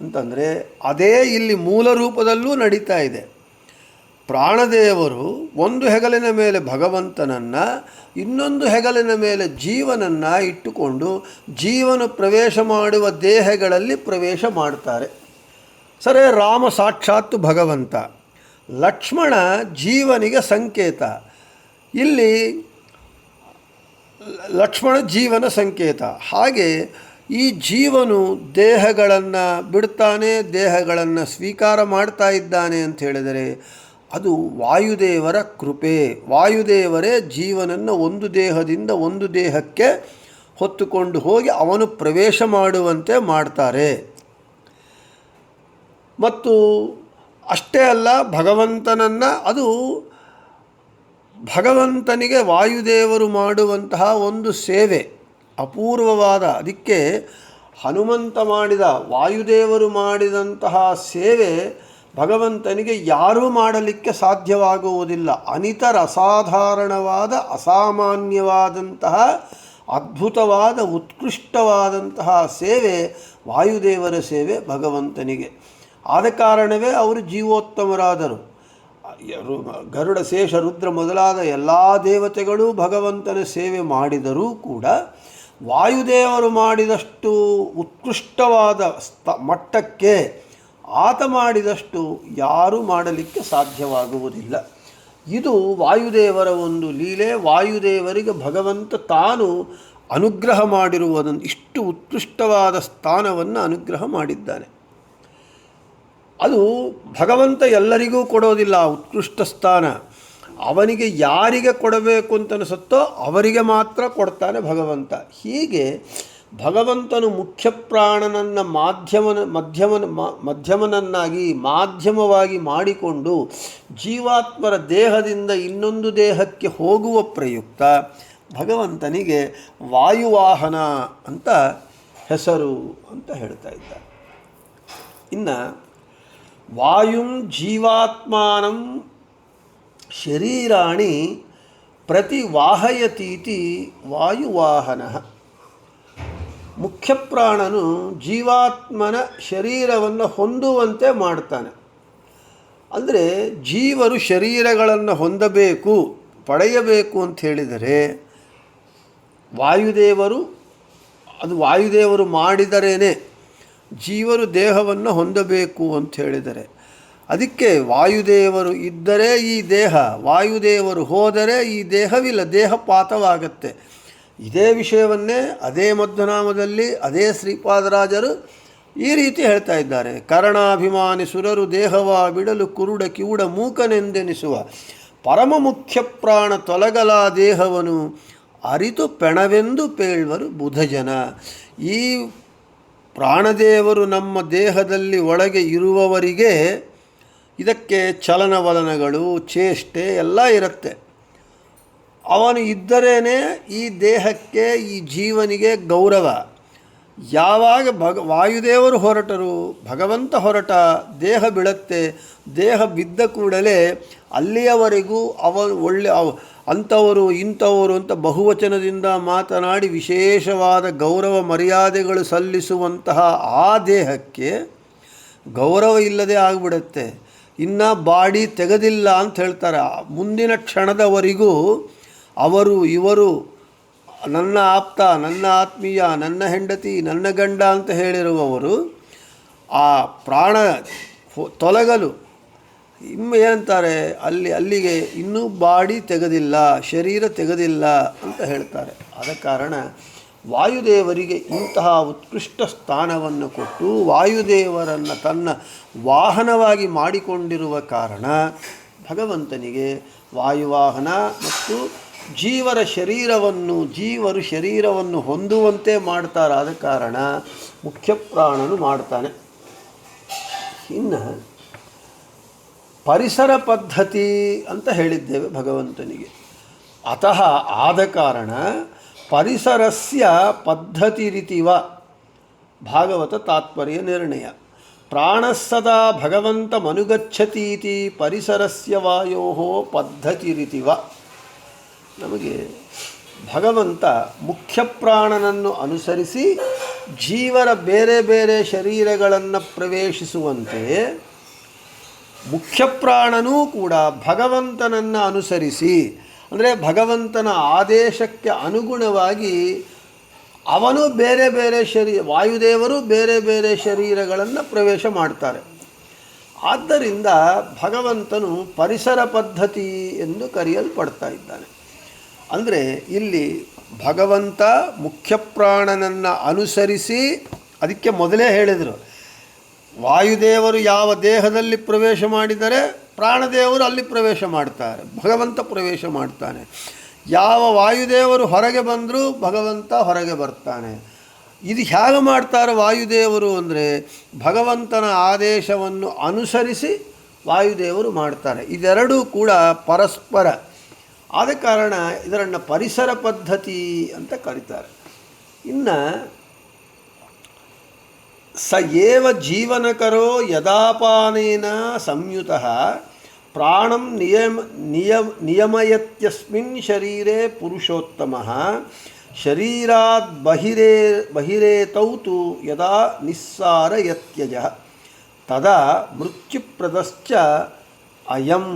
ಅಂತಂದರೆ, ಅದೇ ಇಲ್ಲಿ ಮೂಲ ರೂಪದಲ್ಲೂ ನಡೀತಾ ಇದೆ. ಪ್ರಾಣದೇವರು ಒಂದು ಹೆಗಲಿನ ಮೇಲೆ ಭಗವಂತನನ್ನು, ಇನ್ನೊಂದು ಹೆಗಲಿನ ಮೇಲೆ ಜೀವನನ್ನು ಇಟ್ಟುಕೊಂಡು ಜೀವನ ಪ್ರವೇಶ ಮಾಡುವ ದೇಹಗಳಲ್ಲಿ ಪ್ರವೇಶ ಮಾಡ್ತಾರೆ. ಸರಿ, ರಾಮ ಸಾಕ್ಷಾತ್ತು ಭಗವಂತ, ಲಕ್ಷ್ಮಣ ಜೀವನಿಗೆ ಸಂಕೇತ. ಇಲ್ಲಿ ಲಕ್ಷ್ಮಣ ಜೀವನ ಸಂಕೇತ. ಹಾಗೆ ಈ ಜೀವನು ದೇಹಗಳನ್ನು ಬಿಡ್ತಾನೆ, ದೇಹಗಳನ್ನು ಸ್ವೀಕಾರ ಮಾಡ್ತಾ ಇದ್ದಾನೆ ಅಂತ ಹೇಳಿದರೆ ಅದು ವಾಯುದೇವರ ಕೃಪೆ. ವಾಯುದೇವರೇ ಜೀವನನ್ನು ಒಂದು ದೇಹದಿಂದ ಒಂದು ದೇಹಕ್ಕೆ ಹೊತ್ತುಕೊಂಡು ಹೋಗಿ ಅವನು ಪ್ರವೇಶ ಮಾಡುವಂತೆ ಮಾಡ್ತಾರೆ. ಮತ್ತು ಅಷ್ಟೇ ಅಲ್ಲ, ಭಗವಂತನಿಗೆ ವಾಯುದೇವರು ಮಾಡುವಂತಹ ಒಂದು ಸೇವೆ ಅಪೂರ್ವವಾದ. ಅದಕ್ಕೆ ಹನುಮಂತ ಮಾಡಿದ, ವಾಯುದೇವರು ಮಾಡಿದಂತಹ ಸೇವೆ ಭಗವಂತನಿಗೆ ಯಾರೂ ಮಾಡಲಿಕ್ಕೆ ಸಾಧ್ಯವಾಗುವುದಿಲ್ಲ. ಅನಿತರ ಅಸಾಧಾರಣವಾದ, ಅಸಾಮಾನ್ಯವಾದಂತಹ, ಅದ್ಭುತವಾದ, ಉತ್ಕೃಷ್ಟವಾದಂತಹ ಸೇವೆ ವಾಯುದೇವರ ಸೇವೆ ಭಗವಂತನಿಗೆ. ಆದ ಕಾರಣವೇ ಅವರು ಜೀವೋತ್ತಮರಾದರು. ಗರುಡ, ಶೇಷ, ರುದ್ರ ಮೊದಲಾದ ಎಲ್ಲ ದೇವತೆಗಳು ಭಗವಂತನ ಸೇವೆ ಮಾಡಿದರೂ ಕೂಡ ವಾಯುದೇವರು ಮಾಡಿದಷ್ಟು ಉತ್ಕೃಷ್ಟವಾದ ಮಟ್ಟಕ್ಕೆ ಆತ ಮಾಡಿದಷ್ಟು ಯಾರೂ ಮಾಡಲಿಕ್ಕೆ ಸಾಧ್ಯವಾಗುವುದಿಲ್ಲ. ಇದು ವಾಯುದೇವರ ಒಂದು ಲೀಲೆ. ವಾಯುದೇವರಿಗೆ ಭಗವಂತ ತಾನು ಅನುಗ್ರಹ ಮಾಡಿರುವುದನ್ನು, ಇಷ್ಟು ಉತ್ಕೃಷ್ಟವಾದ ಸ್ಥಾನವನ್ನು ಅನುಗ್ರಹ ಮಾಡಿದ್ದಾನೆ. ಅದು ಭಗವಂತ ಎಲ್ಲರಿಗೂ ಕೊಡೋದಿಲ್ಲ ಆ ಉತ್ಕೃಷ್ಟ ಸ್ಥಾನ. ಅವನಿಗೆ ಯಾರಿಗೆ ಕೊಡಬೇಕು ಅಂತ ಅನಿಸುತ್ತೋ ಅವರಿಗೆ ಮಾತ್ರ ಕೊಡ್ತಾನೆ ಭಗವಂತ. ಹೀಗೆ ಭಗವಂತನು ಮುಖ್ಯ ಪ್ರಾಣನನ್ನು ಮಾಧ್ಯಮವಾಗಿ ಮಾಡಿಕೊಂಡು ಜೀವಾತ್ಮರ ದೇಹದಿಂದ ಇನ್ನೊಂದು ದೇಹಕ್ಕೆ ಹೋಗುವ ಪ್ರಯುಕ್ತ ಭಗವಂತನಿಗೆ ವಾಯುವಾಹನ ಅಂತ ಹೆಸರು ಅಂತ ಹೇಳ್ತಾ ಇದ್ದಾರೆ. ಇನ್ನು ವಾಯುಂ ಜೀವಾತ್ಮಾನಂ ಶರೀರಾಣಿ ಪ್ರತಿವಾಹಯತೀತಿ ವಾಯುವಾಹನ. ಮುಖ್ಯ ಪ್ರಾಣನು ಜೀವಾತ್ಮನ ಶರೀರವನ್ನು ಹೊಂದುವಂತೆ ಮಾಡ್ತಾನೆ. ಅಂದರೆ ಜೀವರು ಶರೀರಗಳನ್ನು ಹೊಂದಬೇಕು, ಪಡೆಯಬೇಕು ಅಂತ ಹೇಳಿದರೆ ವಾಯುದೇವರು ಮಾಡಿದರೇನೆ ಜೀವರು ದೇಹವನ್ನು ಹೊಂದಬೇಕು ಅಂತ ಹೇಳಿದರೆ. ಅದಕ್ಕೆ ವಾಯುದೇವರು ಇದ್ದರೆ ಈ ದೇಹ, ವಾಯುದೇವರು ಹೋದರೆ ಈ ದೇಹವಿಲ್ಲ, ದೇಹಪಾತವಾಗತ್ತೆ. ಇದೇ ವಿಷಯವನ್ನೇ ಅದೇ ಮಧ್ವನಾಮದಲ್ಲಿ ಅದೇ ಶ್ರೀಪಾದರಾಜರು ಈ ರೀತಿ ಹೇಳ್ತಾ ಇದ್ದಾರೆ. ಕರ್ಣಾಭಿಮಾನಿ ಸುರರು ದೇಹವ ಬಿಡಲು ಕುರುಡ ಕಿವುಡ ಮೂಕನೆಂದೆನಿಸುವ ಪರಮ ಮುಖ್ಯ ಪ್ರಾಣ ತೊಲಗಲ ದೇಹವನು ಅರಿತು ಪೆಣವೆಂದು ಪೇಳ್ವರು ಬುಧಜನ. ಈ ಪ್ರಾಣದೇವರು ನಮ್ಮ ದೇಹದಲ್ಲಿ ಒಳಗೆ ಇರುವವರಿಗೆ ಇದಕ್ಕೆ ಚಲನವಲನಗಳು, ಚೇಷ್ಟೆ ಎಲ್ಲ ಇರುತ್ತೆ. ಅವನು ಇದ್ದರೇನೆ ಈ ದೇಹಕ್ಕೆ, ಈ ಜೀವನಿಗೆ ಗೌರವ. ಯಾವಾಗ ವಾಯುದೇವರು ಹೊರಟರು, ಭಗವಂತ ಹೊರಟ, ದೇಹ ಬೀಳುತ್ತೆ. ದೇಹ ಬಿದ್ದ ಕೂಡಲೇ ಅಲ್ಲಿಯವರೆಗೂ ಅಂಥವರು ಇಂಥವರು ಅಂತ ಬಹುವಚನದಿಂದ ಮಾತನಾಡಿ ವಿಶೇಷವಾದ ಗೌರವ ಮರ್ಯಾದೆಗಳು ಸಲ್ಲಿಸುವಂತಹ ಆ ದೇಹಕ್ಕೆ ಗೌರವ ಇಲ್ಲದೆ ಆಗಿಬಿಡುತ್ತೆ. ಇನ್ನು ಬಾಡಿ ತೆಗೆದಿಲ್ಲ ಅಂತ ಹೇಳ್ತಾರೆ. ಮುಂದಿನ ಕ್ಷಣದವರೆಗೂ ಅವರು ಇವರು ನನ್ನ ಆಪ್ತ, ನನ್ನ ಆತ್ಮೀಯ, ನನ್ನ ಹೆಂಡತಿ, ನನ್ನ ಗಂಡ ಅಂತ ಹೇಳಿರುವವರು ಆ ಪ್ರಾಣ ತೊಲಗಲು ಏನಂತಾರೆ, ಅಲ್ಲಿಗೆ ಇನ್ನೂ ಬಾಡಿ ತೆಗೆದಿಲ್ಲ, ಶರೀರ ತೆಗೆದಿಲ್ಲ ಅಂತ ಹೇಳ್ತಾರೆ. ಆದ ಕಾರಣ ವಾಯುದೇವರಿಗೆ ಇಂತಹ ಉತ್ಕೃಷ್ಟ ಸ್ಥಾನವನ್ನು ಕೊಟ್ಟು ವಾಯುದೇವರನ್ನು ತನ್ನ ವಾಹನವಾಗಿ ಮಾಡಿಕೊಂಡಿರುವ ಕಾರಣ ಭಗವಂತನಿಗೆ ವಾಯುವಾಹನ ಮತ್ತು ಜೀವರು ಶರೀರವನ್ನು ಹೊಂದುವಂತೆ ಮಾಡ್ತಾರೆ. ಆದ ಕಾರಣ ಮುಖ್ಯ ಪ್ರಾಣನು ಮಾಡ್ತಾನೆ. ಇನ್ನು ಪರಿಸರ ಪದ್ಧತಿ ಅಂತ ಹೇಳಿದ್ದೇವೆ ಭಗವಂತನಿಗೆ. ಅತಃ ಆದ ಕಾರಣ ಪರಿಸರಸ್ಯ ಪದ್ಧತಿರಿತಿವ ಭಾಗವತ ತಾತ್ಪರ್ಯ ನಿರ್ಣಯ. ಪ್ರಾಣಸ್ಸದಾ ಭಗವಂತ ಮನುಗಚ್ಚತೀತಿ ಪರಿಸರಸ್ಯ ವಾಯೋ ಪದ್ಧತಿರಿತಿವ. ನಮಗೆ ಭಗವಂತ ಮುಖ್ಯ ಪ್ರಾಣನನ್ನು ಅನುಸರಿಸಿ ಜೀವರ ಬೇರೆ ಬೇರೆ ಶರೀರಗಳನ್ನು ಪ್ರವೇಶಿಸುವಂತೆ ಮುಖ್ಯ ಪ್ರಾಣನೂ ಕೂಡ ಭಗವಂತನನ್ನು ಅನುಸರಿಸಿ, ಅಂದರೆ ಭಗವಂತನ ಆದೇಶಕ್ಕೆ ಅನುಗುಣವಾಗಿ ಅವನು ಬೇರೆ ಬೇರೆ ವಾಯುದೇವರು ಬೇರೆ ಬೇರೆ ಶರೀರಗಳನ್ನು ಪ್ರವೇಶ ಮಾಡ್ತಾರೆ. ಆದ್ದರಿಂದ ಭಗವಂತನು ಪರಿಸರ ಪದ್ಧತಿ ಎಂದು ಕರೆಯಲ್ಪಡ್ತಾ ಇದ್ದಾನೆ. ಅಂದರೆ ಇಲ್ಲಿ ಭಗವಂತ ಮುಖ್ಯ ಪ್ರಾಣನನ್ನು ಅನುಸರಿಸಿ, ಅದಕ್ಕೆ ಮೊದಲೇ ಹೇಳಿದರು, ವಾಯುದೇವರು ಯಾವ ದೇಹದಲ್ಲಿ ಪ್ರವೇಶ ಮಾಡಿದರೆ ಪ್ರಾಣದೇವರು ಅಲ್ಲಿ ಪ್ರವೇಶ ಮಾಡ್ತಾರೆ, ಭಗವಂತ ಪ್ರವೇಶ ಮಾಡ್ತಾನೆ. ಯಾವ ವಾಯುದೇವರು ಹೊರಗೆ ಬಂದರೂ ಭಗವಂತ ಹೊರಗೆ ಬರ್ತಾನೆ. ಇದು ಹೇಗೆ ಮಾಡ್ತಾರೆ ವಾಯುದೇವರು ಅಂದರೆ ಭಗವಂತನ ಆದೇಶವನ್ನು ಅನುಸರಿಸಿ ವಾಯುದೇವರು ಮಾಡ್ತಾರೆ. ಇದೆರಡೂ ಕೂಡ ಪರಸ್ಪರ. ಆದ ಕಾರಣ ಇದರನ್ನು ಪರಿಸರ ಪದ್ಧತಿ ಅಂತ ಕರೀತಾರೆ. ಇನ್ನು ಸ ಏವ ಜೀವನಕರೋ ಯದಾಪಾನೇನ ಸಂಯುತಃ ಪ್ರಾಣಂ ನಿಯಮಯತ್ಯಸ್ಮಿನ್ ಶರೀರೆ ಪುರುಷೋತ್ತಮಃ ಶರೀರಾತ್ ಬಹಿರೇತೌ ತು ಯದಾ ನಿಸ್ಸಾರಯತ್ಯಜಃ ತದಾ ಮೃತ್ಯುಪ್ರದಶ್ಚ ಅಯಂ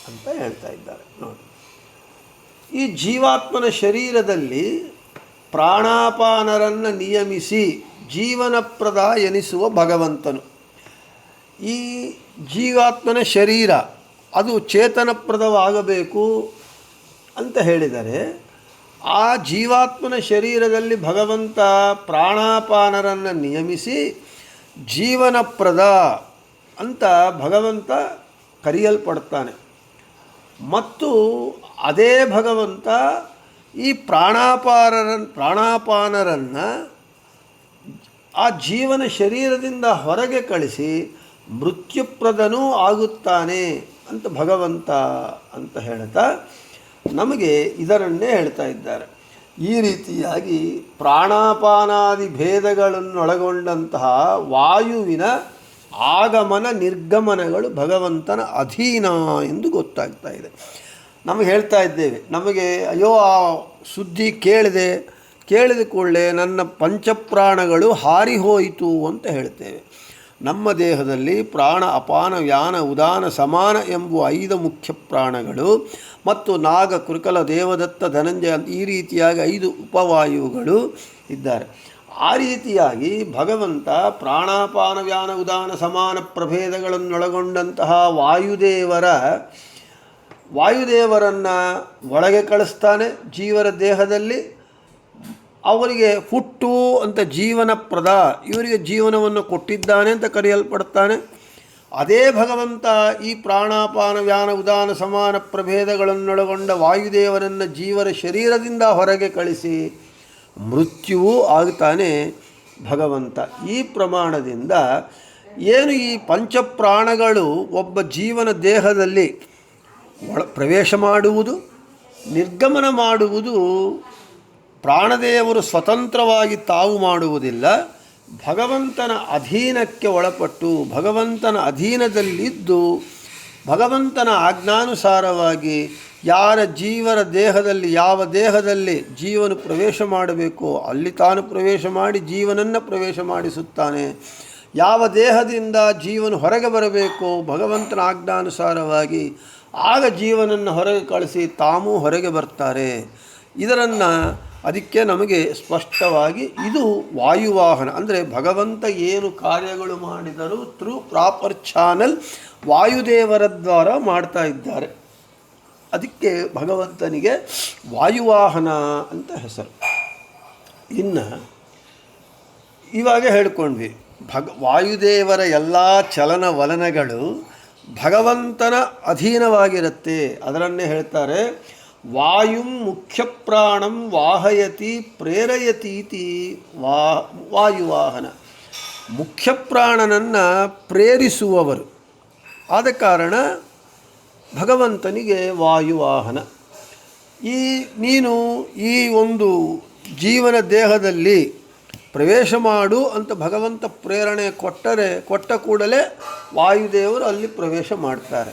ಅಂತ ಹೇಳ್ತಾ ಇದ್ದಾರೆ. ನೋಡಿ, ಈ ಜೀವಾತ್ಮನ ಶರೀರದಲ್ಲಿ ಪ್ರಾಣಾಪಾನರನ್ನು ನಿಯಮಿಸಿ ಜೀವನಪ್ರದ ಎನಿಸುವ ಭಗವಂತನು. ಈ ಜೀವಾತ್ಮನ ಶರೀರ ಅದು ಚೇತನಪ್ರದವಾಗಬೇಕು ಅಂತ ಹೇಳಿದರೆ ಆ ಜೀವಾತ್ಮನ ಶರೀರದಲ್ಲಿ ಭಗವಂತ ಪ್ರಾಣಾಪಾನರನ್ನು ನಿಯಮಿಸಿ ಜೀವನಪ್ರದ ಅಂತ ಭಗವಂತ ಕರೆಯಲ್ಪಡ್ತಾನೆ. ಮತ್ತು ಅದೇ ಭಗವಂತ ಈ ಪ್ರಾಣಾಪಾನರನ್ನು ಆ ಜೀವನ ಶರೀರದಿಂದ ಹೊರಗೆ ಕಳಿಸಿ ಮೃತ್ಯುಪ್ರದನೂ ಆಗುತ್ತಾನೆ ಅಂತ ಭಗವಂತ ಅಂತ ಹೇಳ್ತಾ ನಮಗೆ ಇದರನ್ನೇ ಹೇಳ್ತಾ ಇದ್ದಾರೆ. ಈ ರೀತಿಯಾಗಿ ಪ್ರಾಣಾಪಾನಾದಿ ಭೇದಗಳನ್ನೊಳಗೊಂಡಂತಹ ವಾಯುವಿನ ಆಗಮನ ನಿರ್ಗಮನಗಳು ಭಗವಂತನ ಅಧೀನ ಎಂದು ಗೊತ್ತಾಗ್ತಾ ಇದೆ. ನಮಗೆ ಹೇಳ್ತಾ ಇದ್ದೇವೆ, ನಮಗೆ ಅಯ್ಯೋ ಆ ಸುದ್ದಿ ಕೇಳಿದ ಕೂಡಲೇ ನನ್ನ ಪಂಚಪ್ರಾಣಗಳು ಹಾರಿ ಹೋಯಿತು ಅಂತ ಹೇಳ್ತೇವೆ. ನಮ್ಮ ದೇಹದಲ್ಲಿ ಪ್ರಾಣ, ಅಪಾನ, ವ್ಯಾನ, ಉದಾನ, ಸಮಾನ ಎಂಬುವ 5 ಮುಖ್ಯ ಪ್ರಾಣಗಳು ಮತ್ತು ನಾಗ, ಕೃಕಲ, ದೇವದತ್ತ, ಧನಂಜಯ ಈ ರೀತಿಯಾಗಿ 5 ಉಪವಾಯುಗಳು ಇದ್ದಾರೆ. ಆ ರೀತಿಯಾಗಿ ಭಗವಂತ ಪ್ರಾಣಾಪಾನ, ವ್ಯಾನ, ಉದಾನ, ಸಮಾನ ಪ್ರಭೇದಗಳನ್ನೊಳಗೊಂಡಂತಹ ವಾಯುದೇವರನ್ನು ಒಳಗೆ ಕಳಿಸ್ತಾನೆ ಜೀವರ ದೇಹದಲ್ಲಿ. ಅವರಿಗೆ ಹುಟ್ಟು ಅಂತ ಜೀವನಪ್ರದ, ಇವರಿಗೆ ಜೀವನವನ್ನು ಕೊಟ್ಟಿದ್ದಾನೆ ಅಂತ ಕರೆಯಲ್ಪಡ್ತಾನೆ. ಅದೇ ಭಗವಂತ ಈ ಪ್ರಾಣಾಪಾನ, ವ್ಯಾನ, ಉದಾನ, ಸಮಾನ ಪ್ರಭೇದಗಳನ್ನೊಳಗೊಂಡ ವಾಯುದೇವರನ್ನು ಜೀವರ ಶರೀರದಿಂದ ಹೊರಗೆ ಕಳಿಸಿ ಮೃತ್ಯುವೂ ಆಗ್ತಾನೆ ಭಗವಂತ. ಈ ಪ್ರಮಾಣದಿಂದ ಏನು ಈ ಪಂಚಪ್ರಾಣಗಳು ಒಬ್ಬ ಜೀವನ ದೇಹದಲ್ಲಿ ಪ್ರವೇಶ ಮಾಡುವುದು, ನಿರ್ಗಮನ ಮಾಡುವುದು ಪ್ರಾಣದೇವರು ಸ್ವತಂತ್ರವಾಗಿ ತಾವು ಮಾಡುವುದಿಲ್ಲ, ಭಗವಂತನ ಅಧೀನಕ್ಕೆ ಒಳಪಟ್ಟು ಭಗವಂತನ ಅಧೀನದಲ್ಲಿದ್ದು ಭಗವಂತನ ಆಜ್ಞಾನುಸಾರವಾಗಿ ಯಾರ ಜೀವನ ದೇಹದಲ್ಲಿ ಯಾವ ದೇಹದಲ್ಲಿ ಜೀವನು ಪ್ರವೇಶ ಮಾಡಬೇಕೋ ಅಲ್ಲಿ ತಾನು ಪ್ರವೇಶ ಮಾಡಿ ಜೀವನನ್ನು ಪ್ರವೇಶ ಮಾಡಿಸುತ್ತಾನೆ. ಯಾವ ದೇಹದಿಂದ ಜೀವನು ಹೊರಗೆ ಬರಬೇಕೋ ಭಗವಂತನ ಆಜ್ಞಾನುಸಾರವಾಗಿ ಆಗ ಜೀವನನ್ನು ಹೊರಗೆ ಕಳಿಸಿ ತಾಮೂ ಹೊರಗೆ ಬರ್ತಾರೆ. ಇದನ್ನು ಅದಕ್ಕೆ ನಮಗೆ ಸ್ಪಷ್ಟವಾಗಿ ಇದು ವಾಯುವಾಹನ ಅಂದರೆ ಭಗವಂತ ಏನು ಕಾರ್ಯಗಳು ಮಾಡಿದರೂ ಥ್ರೂ ಪ್ರಾಪರ್ ಚಾನಲ್ ವಾಯುದೇವರ ದ್ವಾರ ಮಾಡ್ತಾ ಇದ್ದಾರೆ. ಅದಕ್ಕೆ ಭಗವಂತನಿಗೆ ವಾಯುವಾಹನ ಅಂತ ಹೆಸರು. ಇನ್ನು ಇವಾಗ ಹೇಳ್ಕೊಂಡ್ವಿ ವಾಯುದೇವರ ಎಲ್ಲ ಚಲನವಲನಗಳು ಭಗವಂತನ ಅಧೀನವಾಗಿರುತ್ತೆ. ಅದರನ್ನೇ ಹೇಳ್ತಾರೆ ವಾಯುಂ ಮುಖ್ಯ ಪ್ರಾಣಂ ವಾಹಯತಿ ಪ್ರೇರಯತೀತಿ ವಾಯುವಾಹನ. ಮುಖ್ಯ ಪ್ರಾಣನನ್ನು ಪ್ರೇರಿಸುವವರು ಆದ ಕಾರಣ ಭಗವಂತನಿಗೆ ವಾಯುವಾಹನ. ನೀನು ಈ ಒಂದು ಜೀವನ ದೇಹದಲ್ಲಿ ಪ್ರವೇಶ ಮಾಡು ಅಂತ ಭಗವಂತ ಪ್ರೇರಣೆ ಕೊಟ್ಟ ಕೂಡಲೇ ವಾಯುದೇವರು ಅಲ್ಲಿ ಪ್ರವೇಶ ಮಾಡ್ತಾರೆ.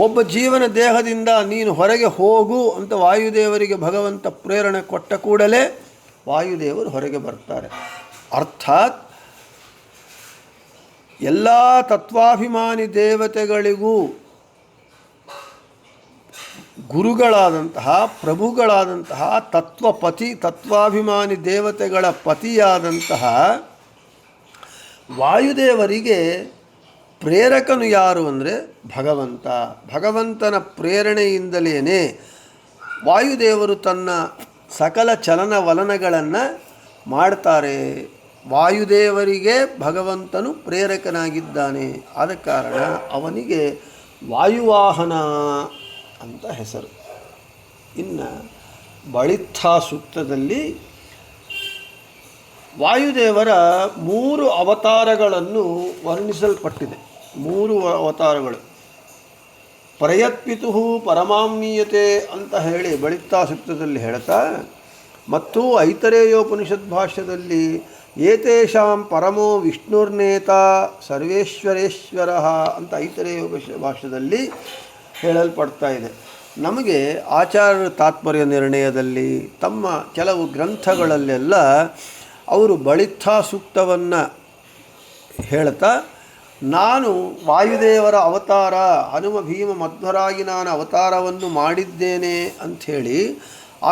ಒಬ್ಬ ಜೀವನ ದೇಹದಿಂದ ನೀನು ಹೊರಗೆ ಹೋಗು ಅಂತ ವಾಯುದೇವರಿಗೆ ಭಗವಂತ ಪ್ರೇರಣೆ ಕೊಟ್ಟ ಕೂಡಲೇ ವಾಯುದೇವರು ಹೊರಗೆ ಬರ್ತಾರೆ. ಅರ್ಥಾತ್ ಎಲ್ಲ ತತ್ವಾಭಿಮಾನಿ ದೇವತೆಗಳಿಗೂ ಗುರುಗಳಾದಂತಹ ಪ್ರಭುಗಳಾದಂತಹ ತತ್ವಾಭಿಮಾನಿ ದೇವತೆಗಳ ಪತಿಯಾದಂತಹ ವಾಯುದೇವರಿಗೆ ಪ್ರೇರಕನು ಯಾರು ಅಂದರೆ ಭಗವಂತ. ಭಗವಂತನ ಪ್ರೇರಣೆಯಿಂದಲೇ ವಾಯುದೇವರು ತನ್ನ ಸಕಲ ಚಲನವಲನಗಳನ್ನು ಮಾಡ್ತಾರೆ. ವಾಯುದೇವರಿಗೆ ಭಗವಂತನು ಪ್ರೇರಕನಾಗಿದ್ದಾನೆ. ಆದ ಕಾರಣ ಅವನಿಗೆ ವಾಯುವಾಹನ ಅಂತ ಹೆಸರು. ಇನ್ನು ಬಳಿತ್ಥಾ ಸೂಕ್ತದಲ್ಲಿ ವಾಯುದೇವರ 3 ಅವತಾರಗಳನ್ನು ವರ್ಣಿಸಲ್ಪಟ್ಟಿದೆ. 3 ಅವತಾರಗಳು ಪ್ರಯತ್ಪಿತು ಪರಮಾಮ್ನೀಯತೆ ಅಂತ ಹೇಳಿ ಬಳಿತ್ಥಾ ಸೂಕ್ತದಲ್ಲಿ ಹೇಳ್ತಾ, ಮತ್ತು ಐತರೇಯೋಪನಿಷತ್ ಭಾಷ್ಯದಲ್ಲಿ ಏತೇಷಾಂ ಪರಮೋ ವಿಷ್ಣುರ್ನೇತ ಸರ್ವೇಶ್ವರೇಶ್ವರ ಅಂತ ಐತರೇಯ ಭಾಷ್ಯದಲ್ಲಿ ಹೇಳಲ್ಪಡ್ತಾ ಇದೆ. ನಮಗೆ ಆಚಾರ್ಯರ ತಾತ್ಪರ್ಯ ನಿರ್ಣಯದಲ್ಲಿ ತಮ್ಮ ಕೆಲವು ಗ್ರಂಥಗಳಲ್ಲೆಲ್ಲ ಅವರು ಬಳಿತ್ಥಾ ಸೂಕ್ತವನ್ನು ಹೇಳ್ತಾ, ನಾನು ವಾಯುದೇವರ ಅವತಾರ ಹನುಮ ಭೀಮ ಮಧ್ವರಾಗಿ ನಾನು ಅವತಾರವನ್ನು ಮಾಡಿದ್ದೇನೆ ಅಂಥೇಳಿ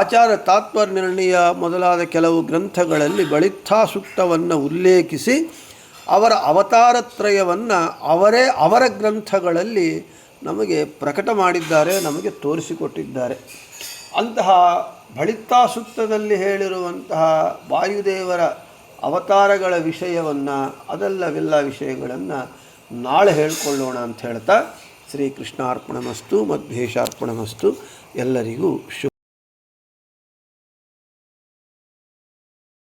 ಆಚಾರ್ಯ ತಾತ್ಪರ್ಯ ನಿರ್ಣಯ ಮೊದಲಾದ ಕೆಲವು ಗ್ರಂಥಗಳಲ್ಲಿ ಬಳಿತ್ಥಾ ಸೂಕ್ತವನ್ನು ಉಲ್ಲೇಖಿಸಿ ಅವರ ಅವತಾರತ್ರಯವನ್ನು ಅವರ ಗ್ರಂಥಗಳಲ್ಲಿ ನಮಗೆ ಪ್ರಕಟ ಮಾಡಿದ್ದಾರೆ, ನಮಗೆ ತೋರಿಸಿಕೊಟ್ಟಿದ್ದಾರೆ. ಅಂತಹ ಬಳಿತ್ಥಾ ಸೂಕ್ತದಲ್ಲಿ ಹೇಳಿರುವಂತಹ ವಾಯುದೇವರ ಅವತಾರಗಳ ವಿಷಯವನ್ನು ಅದೆಲ್ಲ ವಿಷಯಗಳನ್ನು ನಾಳೆ ಹೇಳಿಕೊಳ್ಳೋಣ ಅಂತ ಹೇಳ್ತಾ ಶ್ರೀಕೃಷ್ಣಾರ್ಪಣಮಸ್ತು ಮಧ್ವೇಶಾರ್ಪಣಮಸ್ತು. ಎಲ್ಲರಿಗೂ ಶುಭ.